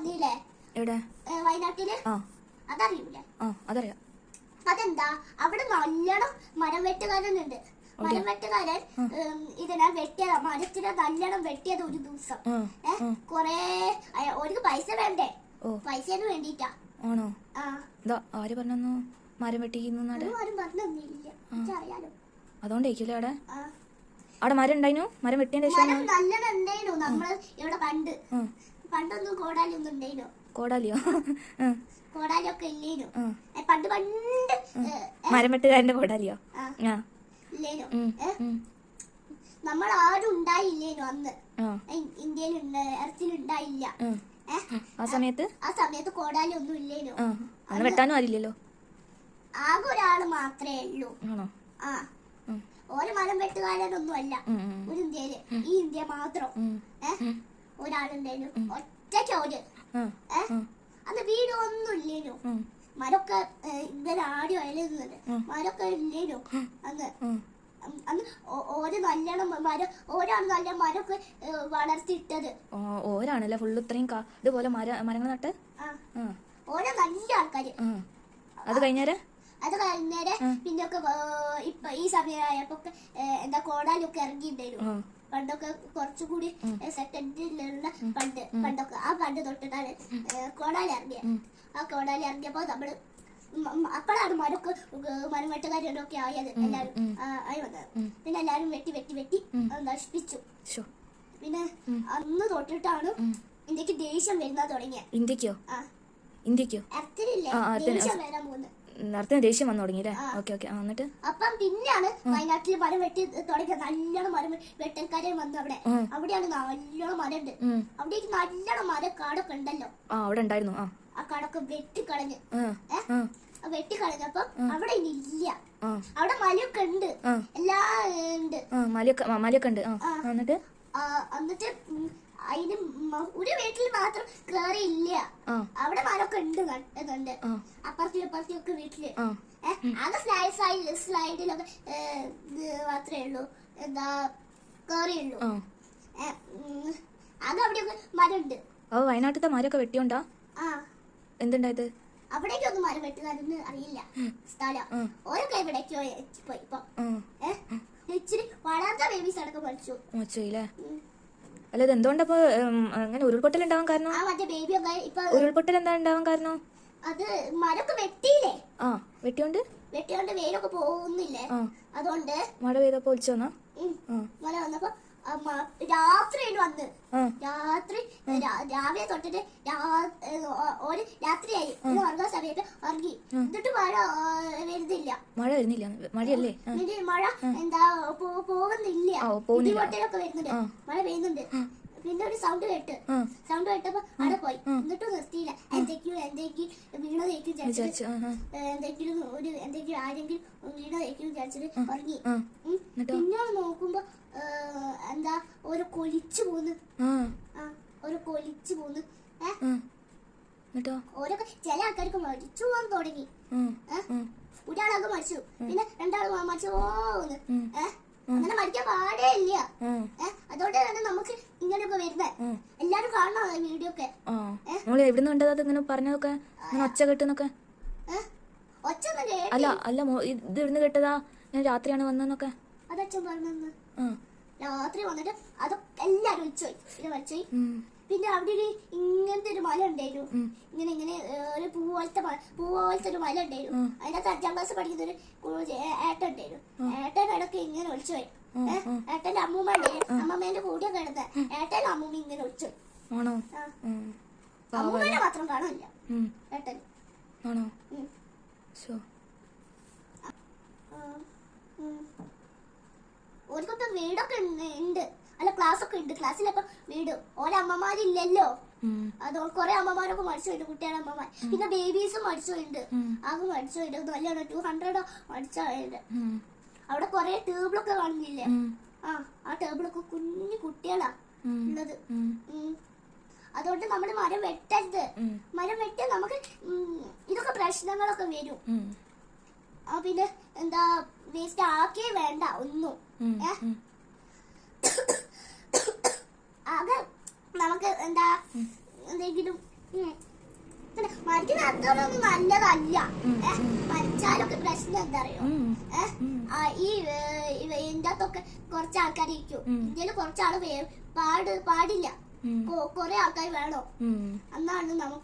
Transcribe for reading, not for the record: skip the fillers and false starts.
നടന്നില്ലേ വയനാട്ടില്? അതറിയൂലേ? അതറിയാം. അതെന്താ, അവിടെ നല്ലോണം മരം വെട്ടുകാരനുണ്ട്. മരം വെട്ടുകാരൻ ഇതിനെ വെട്ടിയതാ, മരത്തിനെ നല്ലോണം വെട്ടിയത് ഒരു ദിവസം. കൊറേ ഒരു പൈസ വേണ്ടേ, പൈസന് വേണ്ടിട്ടാ. ആണോ? ആര് പറഞ്ഞു മരം വെട്ടിക്കുന്നു? ആരും പറഞ്ഞൊന്നുമില്ല, അറിയാലോ. അതുകൊണ്ടേക്കില്ലേ അവിടെ മരം ഉണ്ടായിരുന്നു? മരം വെട്ടിയതിന്റെ ശേഷം നല്ലോണം ഉണ്ടായിരുന്നു. നമ്മള് ഇവിടെ പണ്ടൊന്നും കോടാലി ഒന്നും ഉണ്ടായിരുന്നു. കോടാലിയോ? കോടാലിയൊക്കെ ഇല്ലേനു പണ്ട്. മരം വെട്ടുകാരന്റെ കോടാലിയോ? ഇല്ലേനു. നമ്മൾ ആരും ഉണ്ടായില്ലേനു അന്ന്. ഇന്ത്യയിൽ എർത്തിലുണ്ടായില്ല ആ സമയത്ത്. കോടാലി ഒന്നും ഇല്ലേനു. വെട്ടാനും ആരില്ലല്ലോ. ആകെ ഒരാള് മാത്രമേ ഉള്ളൂ. ഓരോ മരം വെട്ടുകാരനൊന്നും അല്ല ഒരു ഇന്ത്യയില്. ഈ ഇന്ത്യ മാത്രം ഒരാളുണ്ടായിരുന്നു, ഒറ്റയ്ക്ക്. അന്ന് വീടൊന്നും ഇല്ലേനു. മരൊക്കെ ഇങ്ങനെ ആടി വയലുന്നുണ്ട്. മരൊക്കെ ഇല്ലേനു അന്ന്. ഓരോ നല്ലോണം ഓരാണ് നല്ല മരൊക്കെ വളർത്തിയിട്ടത്. ഓരാണല്ലേ ഫുള്ള് ഇത്രയും ഇതുപോലെ മരങ്ങൾ നട്ട്. ഓരോ നല്ല ആൾക്കാര്. അത് കഴിഞ്ഞേരെ പിന്നൊക്കെ ഇപ്പൊ ഈ സമയമായപ്പോ എന്താ കോടാലൊക്കെ ഇറങ്ങിയിട്ടുണ്ടായിരുന്നു. പണ്ടൊക്കെ കുറച്ചുകൂടി സെക്കൻഡിലുള്ള പണ്ടൊക്കെ ആ പണ്ട് തൊട്ടിട്ടാണ് കോടാലി ഇറങ്ങിയത്. ആ കോടാലി ഇറങ്ങിയപ്പോ നമ്മള് അപ്പോഴാണ് മരം വെട്ടുകാരൊക്കെ ആയത്. എല്ലാരും ആയി വന്നത്. പിന്നെ എല്ലാരും വെട്ടി നശിപ്പിച്ചു. പിന്നെ അന്ന് തൊട്ടിട്ടാണ് ഇന്ത്യക്ക് ദേഷ്യം വരുന്നത് തുടങ്ങിയത്. ഇന്ത്യക്കോ? എർത്തിലില്ലേ ദേഷ്യം വരാൻ പോകുന്നത്. ദേഷ്യം വന്നു തുടങ്ങി. എന്നിട്ട് അപ്പം പിന്നെയാണ് വയനാട്ടിൽ മരം വെട്ടി തുടങ്ങിയത്. നല്ലോണം മരം വെട്ടൽക്കാരെ വന്നു. അവിടെയാണ് നല്ലോണം മരം ഉണ്ട്. അവിടേക്ക് നല്ലോണം കാടൊക്കെ ഉണ്ടല്ലോ. അവിടെ ഉണ്ടായിരുന്നു. ആ കാടൊക്കെ വെട്ടിക്കളഞ്ഞപ്പോ അവിടെ ഇനി ഇല്ല. അവിടെ മലയൊക്കെ ഉണ്ട്, എല്ലാം ഉണ്ട്. മലയൊക്കെ ഉണ്ട്. എന്നിട്ട് അതിന് ഒരു വീട്ടിൽ മാത്രം കേറിയില്ല. അവിടെ മരമൊക്കെ ഉണ്ട്, നട്ടുന്നുണ്ട്. അപ്പുറത്തും ഒക്കെ വീട്ടില് ആകെ സ്ലൈഡിലൊക്കെ മാത്രമേ ഉള്ളൂ എന്താ കേറിയുള്ളൂ. ആകെ അവിടെയൊക്കെ മരമുണ്ട്. വയനാട്ടിലത്തെ മരമൊക്കെ വെട്ടിയോണ്ടാ എന്തുണ്ടായത്? അവിടേക്കൊന്നും മരം വെട്ടുകാരൊന്നും അറിയില്ല സ്ഥലം. ഓരൊക്കെ എവിടേക്കോ പോയി. ഇപ്പൊ ഇച്ചിരി വളർന്ന ബേബീസ് അടക്കം മരിച്ചു. അല്ല ഇത് എന്തുകൊണ്ടപ്പോ അങ്ങനെ ഉരുൾപൊട്ടൽ ഉണ്ടാവാൻ കാരണം? ഉരുൾപൊട്ടൽ എന്താ ഉണ്ടാവാൻ കാരണം? അത് മരമൊക്കെ വെട്ടിയില്ലേ. വെട്ടിയോണ്ട് വേരൊക്കെ പോകുന്നില്ലേ. അതുകൊണ്ട് മഴ പെയ്തപ്പോ ഒലിച്ചോന്നാ? മഴ വന്നപ്പോ രാത്രി വന്ന് രാവിലെ തൊട്ടിട്ട് ഒരു രാത്രിയായി ഉറങ്ങാൻ സമയത്ത് ഇറങ്ങി. എന്നിട്ട് മഴ വരുന്നില്ല. മഴയല്ലേ? മഴ എന്താ പോകുന്നില്ല. ഇടിവെട്ടലൊക്കെ വരുന്നുണ്ട്, മഴ പെയ്യുന്നുണ്ട്. പിന്നെ ഒരു സൗണ്ട് കേട്ടപ്പോ അവിടെ പോയി. എന്നിട്ടും നിർത്തിയില്ല. എന്തെങ്കിലും വീണതേക്കും എന്തെങ്കിലും ആരെങ്കിലും വീണതേക്കും വിചാരിച്ചിട്ട് ഇറങ്ങി. പിന്നെ നോക്കുമ്പോ എന്താ ഒരു കൊലിച്ചു പോന്ന്. ഓരൊക്കെ ചില ആൾക്കാർക്ക് മരിച്ചു പോകാൻ തുടങ്ങി. ഒരാളൊക്കെ മരിച്ചു, പിന്നെ രണ്ടാൾ മരിച്ചു പോകുന്നു. അങ്ങനെ മരിക്കാൻ പാടേ ഇല്ല. അതുകൊണ്ട് തന്നെ നമുക്ക് ഇങ്ങനെയൊക്കെ വരുന്നത്. എല്ലാരും കാണണം വീഡിയോ ഒക്കെ. എവിടുന്ന് കണ്ടത് ഇങ്ങനെ പറഞ്ഞതൊക്കെ? ഒച്ച കേട്ടെന്നൊക്കെ? അല്ല ഇത് എവിടുന്ന് കേട്ടതാ? ഞാൻ രാത്രിയാണ് വന്നതെന്നൊക്കെ അതച്ഛൻ പറഞ്ഞു. രാത്രി വന്നിട്ട് അതൊക്കെ എല്ലാരും വിളിച്ചുപോയി. പിന്നെ അവിടെ ഇങ്ങനത്തെ ഒരു മല ഉണ്ടായിരുന്നു. ഇങ്ങനെ ഒരു പൂപോലത്തെ ഒരു മല ഉണ്ടായിരുന്നു. അതിനകത്ത് 5ാം ക്ലാസ് പഠിക്കുന്ന ഒരു ഏട്ടൻ ഉണ്ടായിരുന്നു. ഏട്ടൻ ഇടയ്ക്ക് ഇങ്ങനെ ഒളിച്ചുപോയി. ഏട്ടന്റെ അമ്മൂമ്മ ഉണ്ടായിരുന്നു. അമ്മമ്മേന്റെ കൂടെ കിടന്ന ഏട്ടനും അമ്മൂമ്മ ഇങ്ങനെ ഒളിച്ചുപോയി. അമ്മൂമ്മേനെ മാത്രം കാണില്ല ഏട്ടൻ. ഓർക്കൊക്കെ വീടൊക്കെ ഉണ്ട്, അല്ല ക്ലാസ് ഒക്കെ ഉണ്ട്. ക്ലാസ്സിലൊക്കെ വീട് ഓരോ അമ്മമാരില്ലല്ലോ. അത് കുറെ അമ്മമാരൊക്കെ മരിച്ചുപോയിട്ട്, കുട്ടികളുടെ അമ്മമാർ. പിന്നെ ബേബീസും മരിച്ചുപോയിട്ടുണ്ട്. ആകെ മരിച്ചുപോയിട്ട് നല്ലോണം 200 മരിച്ചുപോയിട്ടുണ്ട്. അവിടെ കുറെ ടേബിളൊക്കെ കാണുന്നില്ലേ? ആ ടേബിളൊക്കെ കുഞ്ഞു കുട്ടികളാ ഉള്ളത്. അതുകൊണ്ട് നമ്മള് മരം വെട്ടരുത്. മരം വെട്ടിയാൽ നമുക്ക് ഇതൊക്കെ പ്രശ്നങ്ങളൊക്കെ വരും. പിന്നെ എന്താ വേസ്റ്റ് ആക്കേ വേണ്ട ഒന്നും. ആകെ നമുക്ക് എന്താ എന്തെങ്കിലും മരിക്കുന്ന അത്രയൊന്നും നല്ലതല്ല. മരിച്ചാലൊക്കെ പ്രശ്നം എന്താ അറിയോ? ഈ ഇതിന്റെ അകത്തൊക്കെ കുറച്ച് ആൾക്കാരിക്കും. ഇന്ത്യയിൽ കുറച്ചാള് പാടില്ല. കുറെ ആൾക്കാർ വേണോ? എന്നാണ് നമുക്ക്